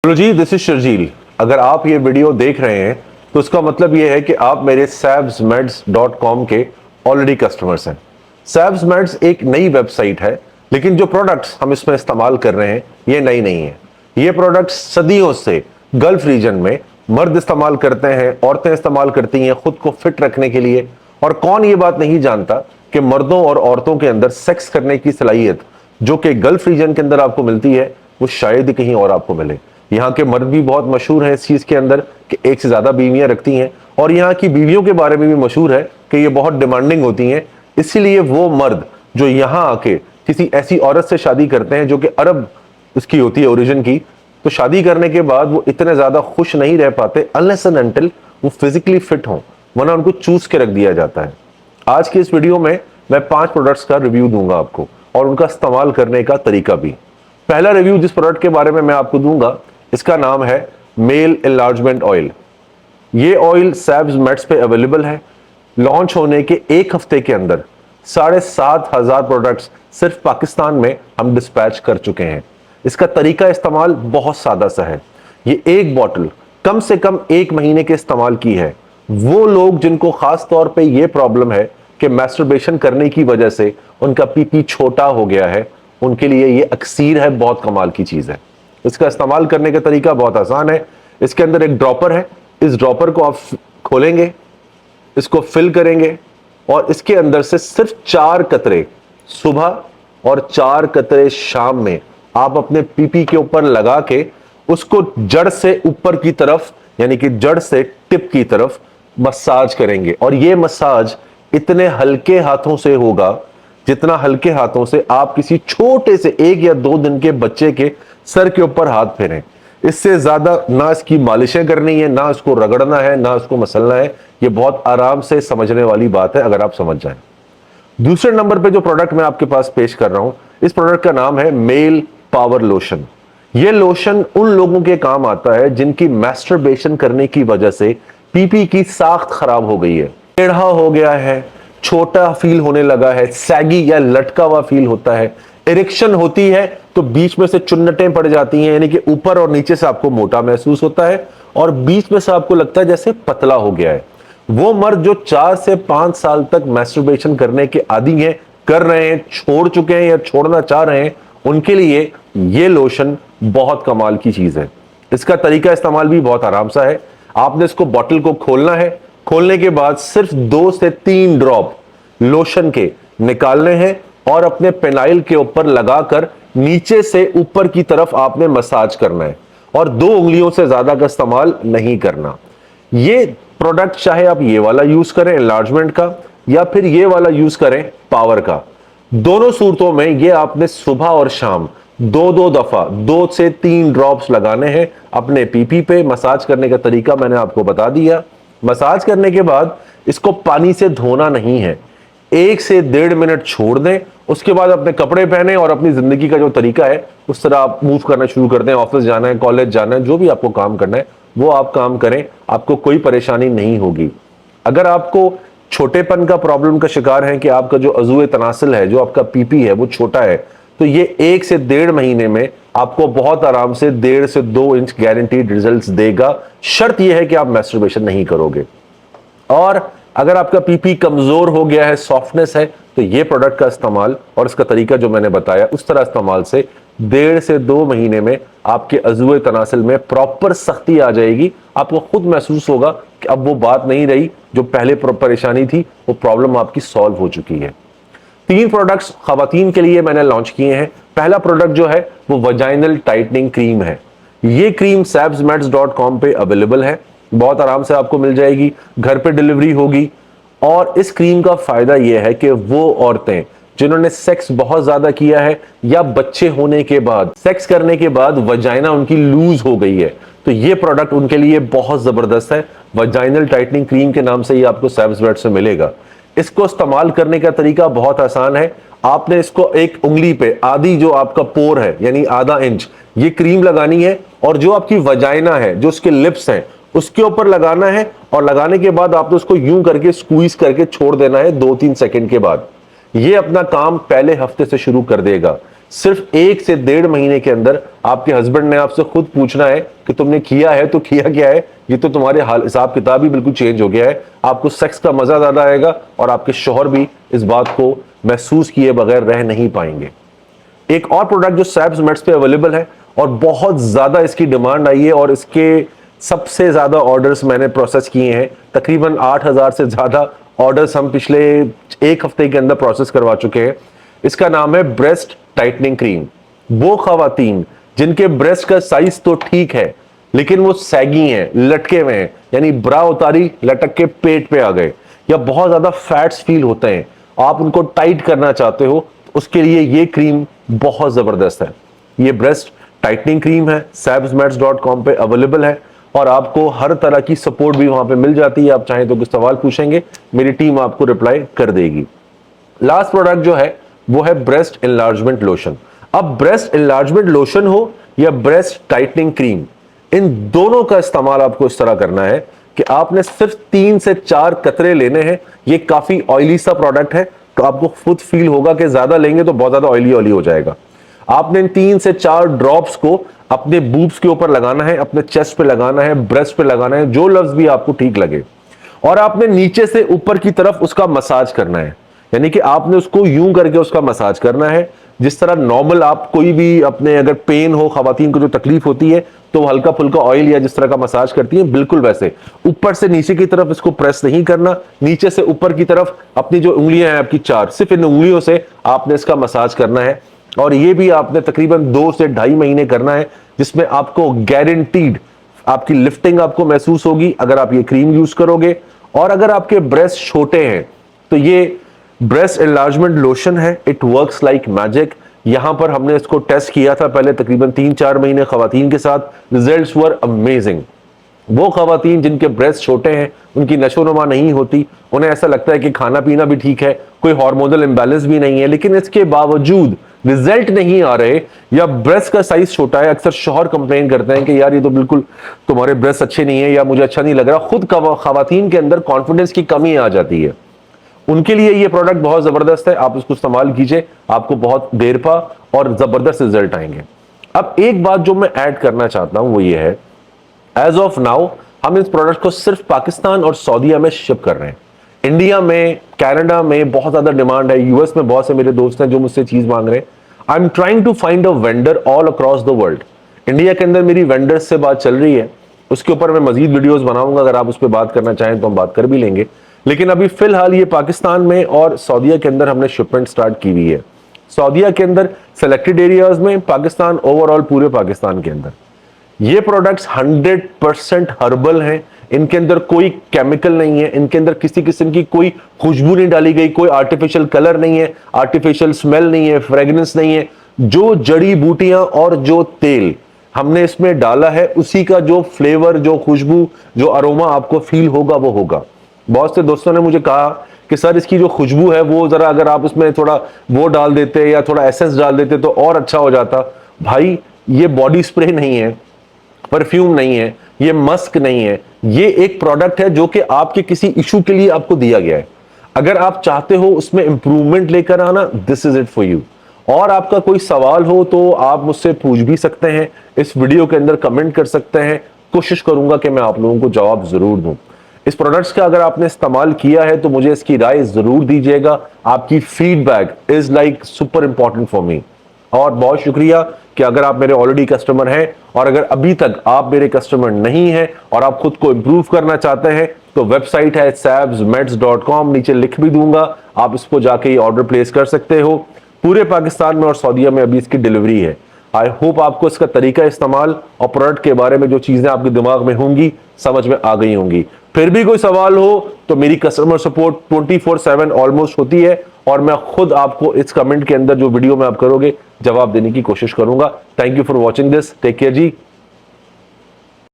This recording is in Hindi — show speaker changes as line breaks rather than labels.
हेलो जी, दिस इज शर्जील। अगर आप ये वीडियो देख रहे हैं तो उसका मतलब ये है कि आप मेरे savsmeds.com के ऑलरेडी कस्टमर्स हैं। savsmeds एक नई वेबसाइट है, लेकिन जो प्रोडक्ट्स हम इसमें इस्तेमाल कर रहे हैं ये नई नहीं है। ये प्रोडक्ट्स सदियों से गल्फ रीजन में मर्द इस्तेमाल करते हैं, औरतें इस्तेमाल करती हैं खुद को फिट रखने के लिए। और कौन ये बात नहीं जानता कि मर्दों और औरतों के अंदर सेक्स करने की सलाहियत जो कि गल्फ रीजन के अंदर आपको मिलती है वो शायद ही कहीं और आपको मिले। यहाँ के मर्द भी बहुत मशहूर हैं इस चीज के अंदर कि एक से ज्यादा बीवियां रखती हैं, और यहाँ की बीवियों के बारे में भी मशहूर है कि ये बहुत डिमांडिंग होती हैं। इसीलिए वो मर्द जो यहाँ आके किसी ऐसी औरत से शादी करते हैं जो कि अरब उसकी होती है ओरिजिन की, तो शादी करने के बाद वो इतने ज्यादा खुश नहीं रह पाते अनलेस एंड अनटिल वो फिजिकली फिट हों, वरना उनको चूज के रख दिया जाता है। आज की इस वीडियो में मैं 5 प्रोडक्ट्स का रिव्यू दूंगा आपको और उनका इस्तेमाल करने का तरीका भी। पहला रिव्यू जिस प्रोडक्ट के बारे में मैं आपको दूंगा, इसका नाम है मेल एनलार्जमेंट ऑयल। ये ऑयल savsmeds पे अवेलेबल है। लॉन्च होने के एक हफ्ते के अंदर 7,500 प्रोडक्ट्स सिर्फ पाकिस्तान में हम डिस्पैच कर चुके हैं। इसका तरीका इस्तेमाल बहुत सादा सा है। ये एक बॉटल कम से कम 1 महीने के इस्तेमाल की है। वो लोग जिनको खास तौर पे ये प्रॉब्लम है कि मैस्टरबेशन करने की वजह से उनका पीपी छोटा हो गया है, उनके लिए ये अक्सीर है, बहुत कमाल की चीज है। इसका इस्तेमाल करने का तरीका बहुत आसान है। इसके अंदर एक ड्रॉपर है। इस ड्रॉपर को आप खोलेंगे, इसको फिल करेंगे और इसके अंदर से सिर्फ 4 कतरे सुबह और 4 कतरे शाम में आप अपने पीपी के ऊपर लगा के उसको जड़ से ऊपर की तरफ, यानी कि जड़ से टिप की तरफ मसाज करेंगे। और यह मसाज इतने हल्के हाथों से होगा जितना हल्के हाथों से आप किसी छोटे से 1 या 2 दिन के बच्चे के सर के ऊपर हाथ फेरें। इससे ज्यादा ना इसकी मालिशें करनी है, ना इसको रगड़ना है, ना इसको मसलना है। ये बहुत आराम से समझने वाली बात है अगर आप समझ जाएं। दूसरे नंबर पे जो प्रोडक्ट मैं आपके पास पेश कर रहा हूं, इस प्रोडक्ट का नाम है मेल पावर लोशन। यह लोशन उन लोगों के काम आता है जिनकी मैस्टरबेशन करने की वजह से पीपी की साख्त खराब हो गई है, टेढ़ा हो गया है, छोटा फील होने लगा है, सैगी या लटका हुआ फील होता है, इरेक्शन होती है तो बीच में से चुन्नटें पड़ जाती हैं, यानी कि ऊपर और नीचे से आपको मोटा महसूस होता है और बीच में से आपको लगता है जैसे पतला हो गया है। वो मर्द जो 4 से 5 साल तक मैस्टरबेशन करने के आदी हैं, कर रहे हैं, छोड़ चुके हैं या छोड़ना चाह रहे हैं, उनके लिए ये लोशन बहुत कमाल की चीज है। इसका तरीका इस्तेमाल भी बहुत आराम सा है। आपने इसको बॉटल को खोलना है, खोलने के बाद सिर्फ 2 से 3 ड्रॉप लोशन के निकालने हैं और अपने पेनाइल के ऊपर लगाकर नीचे से ऊपर की तरफ आपने मसाज करना है और 2 उंगलियों से ज्यादा का इस्तेमाल नहीं करना। ये प्रोडक्ट चाहे आप ये वाला यूज करें एनलार्जमेंट का या फिर ये वाला यूज करें पावर का, दोनों सूरतों में ये आपने सुबह और शाम 2-2 दफा 2 से 3 ड्रॉप्स लगाने हैं अपने पीपी पे। मसाज करने का तरीका मैंने आपको बता दिया। मसाज करने के बाद इसको पानी से धोना नहीं है, 1 से 1.5 मिनट छोड़ दें। उसके बाद अपने कपड़े पहने और अपनी जिंदगी का जो तरीका है उस तरह आप मूव करना शुरू कर दें। ऑफिस जाना है, कॉलेज जाना है, जो भी आपको काम करना है वो आप काम करें, आपको कोई परेशानी नहीं होगी। अगर आपको छोटेपन का प्रॉब्लम का शिकार है कि आपका जो अज़ूए तनासिल है, जो आपका पीपी है वो छोटा है, तो ये 1 से 1.5 महीने में आपको बहुत आराम से 1.5 से 2 इंच गारंटीड रिजल्ट्स देगा। शर्त यह है कि आप मैस्टरबेशन नहीं करोगे। और अगर आपका पीपी कमजोर हो गया है, सॉफ्टनेस है, तो ये प्रोडक्ट का इस्तेमाल और इसका तरीका जो मैंने बताया उस तरह इस्तेमाल से 1.5 से 2 महीने में आपके अज़ूए तनासिल में प्रॉपर सख्ती आ जाएगी। आपको खुद महसूस होगा कि अब वो बात नहीं रही, जो पहले परेशानी थी वो प्रॉब्लम आपकी सॉल्व हो चुकी है। 3 प्रोडक्ट्स खवातीन के लिए मैंने लॉन्च किए हैं। पहला प्रोडक्ट जो है वो वजाइनल टाइटनिंग क्रीम है। ये क्रीम savsmeds.com पे अवेलेबल है, बहुत आराम से आपको मिल जाएगी, घर पे डिलीवरी होगी। और इस क्रीम का फायदा यह है कि वो औरतें जिन्होंने सेक्स बहुत ज्यादा किया है या बच्चे होने के बाद, सेक्स करने के बाद वजाइना उनकी लूज हो गई है, तो ये प्रोडक्ट उनके लिए बहुत जबरदस्त है। वजाइनल टाइटनिंग क्रीम के नाम से ये आपको savsmeds से मिलेगा। इसको इस्तेमाल करने का तरीका बहुत आसान है। आपने इसको एक उंगली पे आधी जो आपका पोर है यानी आधा इंच ये क्रीम लगानी है और जो आपकी वजाइना है, जो उसके लिप्स हैं, उसके ऊपर लगाना है और लगाने के बाद आपने उसको यूं करके स्क्वीज करके छोड़ देना है 2-3 सेकंड के बाद। ये अपना काम पहले हफ्ते से शुरू कर देगा। सिर्फ 1 से 1.5 महीने के अंदर आपके हस्बैंड ने आपसे खुद पूछना है कि तुमने किया है तो किया क्या है, ये तो तुम्हारे हाल हिसाब किताब ही बिल्कुल चेंज हो गया है। आपको सेक्स का मजा ज्यादा आएगा और आपके शौहर भी इस बात को महसूस किए बगैर रह नहीं पाएंगे। एक और प्रोडक्ट जो सैब्स मेट्स पे अवेलेबल है और बहुत ज्यादा इसकी डिमांड आई है और इसके सबसे ज्यादा ऑर्डर्स मैंने प्रोसेस किए हैं, तकरीबन 8,000 से ज्यादा ऑर्डर्स हम पिछले 1 हफ्ते के अंदर प्रोसेस करवा चुके हैं। इसका नाम है ब्रेस्ट टाइटनिंग क्रीम। वो खवातीन जिनके ब्रेस्ट का साइज तो ठीक है लेकिन वो सैगी हैं, लटके हुए हैं, यानी ब्रा उतारी लटक के पेट पे आ गए, या बहुत ज्यादा फैट्स फील होते हैं, आप उनको टाइट करना चाहते हो, उसके लिए ये क्रीम बहुत जबरदस्त है। ये ब्रेस्ट टाइटनिंग क्रीम है, sabsmats.com पे अवेलेबल है और आपको हर तरह की सपोर्ट भी वहां पे मिल जाती है। आप चाहें तो कुछ सवाल पूछेंगे, मेरी टीम आपको रिप्लाई कर देगी। लास्ट प्रोडक्ट जो है वो है ब्रेस्ट एनलार्जमेंट लोशन। अब ब्रेस्ट एनलार्जमेंट लोशन हो या ब्रेस्ट टाइटनिंग क्रीम, इन दोनों का इस्तेमाल आपको इस तरह करना है कि आपने सिर्फ 3 से 4 कतरे लेने हैं। ये काफी ऑयली सा प्रोडक्ट है तो आपको खुद फील होगा कि ज्यादा लेंगे तो बहुत ज्यादा ऑयली ऑयली हो जाएगा। आपने इन 3 से 4 ड्रॉप्स को अपने बूब्स के ऊपर लगाना है, अपने चेस्ट पे लगाना है, ब्रेस्ट पे लगाना है, जो लफ्ज भी आपको ठीक लगे, और आपने नीचे से ऊपर की तरफ उसका मसाज करना है। यानी कि आपने उसको यूं करके उसका मसाज करना है जिस तरह नॉर्मल आप कोई भी अपने अगर पेन हो, खवातीन को जो तकलीफ होती है तो हल्का फुल्का ऑयल या जिस तरह का मसाज करती है, बिल्कुल वैसे ऊपर से नीचे की तरफ इसको प्रेस नहीं करना, नीचे से ऊपर की तरफ अपनी जो उंगलियां हैं आपकी 4, सिर्फ इन उंगलियों से आपने इसका मसाज करना है। और ये भी आपने तकरीबन 2 से 2.5 महीने करना है, जिसमें आपको गारंटीड आपकी लिफ्टिंग आपको महसूस होगी अगर आप ये क्रीम यूज करोगे। और अगर आपके ब्रेस्ट छोटे हैं तो ये ब्रेस्ट एनलार्जमेंट लोशन है, इट वर्क्स लाइक मैजिक। यहां पर हमने इसको टेस्ट किया था पहले तकरीबन 3-4 महीने खवातीन के साथ, रिजल्ट्स वर अमेजिंग। वो खवातीन जिनके ब्रेस्ट छोटे हैं, उनकी नशोनुमा नहीं होती, उन्हें ऐसा लगता है कि खाना पीना भी ठीक है, कोई हार्मोनल इम्बैलेंस भी नहीं है, लेकिन इसके बावजूद रिजल्ट नहीं आ रहे या ब्रेस्ट का साइज छोटा है, अक्सर शौहर कंप्लेन करते हैं कि यार ये तो बिल्कुल तुम्हारे ब्रेस्ट अच्छे नहीं है या मुझे अच्छा नहीं लग रहा, खुद खवातीन के अंदर कॉन्फिडेंस की कमी आ जाती है। उनके लिए ये प्रोडक्ट बहुत जबरदस्त है, आप इसको इस्तेमाल कीजिए, आपको बहुत देर पा और जबरदस्त रिजल्ट आएंगे। अब एक बात जो मैं ऐड करना चाहता हूं वो ये है, एज ऑफ नाउ हम इस प्रोडक्ट को सिर्फ पाकिस्तान और सऊदीया में शिप कर रहे हैं। इंडिया में, कनाडा में बहुत ज्यादा डिमांड है, यूएस में बहुत से मेरे दोस्त हैं जो मुझसे चीज मांग रहे हैं। I am trying to find a vendor all across the world. India के अंदर मेरी वेंडर्स से बात चल रही है, उसके ऊपर मैं मजीद वीडियोस बनाऊंगा, अगर आप उस पर बात करना चाहें तो हम बात कर भी लेंगे। लेकिन अभी फिलहाल ये पाकिस्तान में और सऊदीया के अंदर हमने शिपमेंट स्टार्ट की हुई है। सऊदीया के अंदर सेलेक्टेड एरियाज में, पाकिस्तान ओवरऑल पूरे पाकिस्तान के अंदर। ये प्रोडक्ट्स 100% हर्बल हैं, इनके अंदर कोई केमिकल नहीं है, इनके अंदर किसी किस्म की कोई खुशबू नहीं डाली गई, कोई आर्टिफिशियल कलर नहीं है, आर्टिफिशियल स्मेल नहीं है, फ्रेग्रेंस नहीं है। जो जड़ी बूटियां और जो तेल हमने इसमें डाला है उसी का जो फ्लेवर, जो खुशबू, जो अरोमा आपको फील होगा वो होगा। बहुत से दोस्तों ने मुझे कहा कि सर इसकी जो खुशबू है वो जरा अगर आप उसमें थोड़ा वो डाल देते या थोड़ा एसेंस डाल देते तो और अच्छा हो जाता। भाई ये बॉडी स्प्रे नहीं है, परफ्यूम नहीं है, ये मस्क नहीं है, ये एक प्रोडक्ट है जो कि आपके किसी इशू के लिए आपको दिया गया है। अगर आप चाहते हो उसमें इंप्रूवमेंट लेकर आना, this is it for you. और आपका कोई सवाल हो तो आप मुझसे पूछ भी सकते हैं, इस वीडियो के अंदर कमेंट कर सकते हैं, कोशिश करूंगा कि मैं आप लोगों को जवाब जरूर दूं। इस प्रोडक्ट्स का अगर आपने इस्तेमाल किया है तो मुझे इसकी राय जरूर दीजिएगा, आपकी feedback is like super important for me. और बहुत शुक्रिया कि अगर आप मेरे ऑलरेडी कस्टमर हैं और अगर अभी तक आप मेरे कस्टमर नहीं हैं और आप खुद को इंप्रूव करना चाहते हैं तो वेबसाइट है sabsmats.com, नीचे लिख भी दूंगा, आप इसको जाके ये ऑर्डर प्लेस कर सकते हो। पूरे पाकिस्तान में और सऊदीया में अभी इसकी डिलीवरी है। आई होप आपको इसका तरीका इस्तेमाल और प्रोडक्ट के बारे में जो चीजें आपके दिमाग में होंगी समझ में आ गई होंगी। फिर भी कोई सवाल हो तो मेरी कस्टमर सपोर्ट 24/7 ऑलमोस्ट होती है और मैं खुद आपको इस कमेंट के अंदर जो वीडियो में आप करोगे जवाब देने की कोशिश करूंगा। Thank you for watching this, take care ji.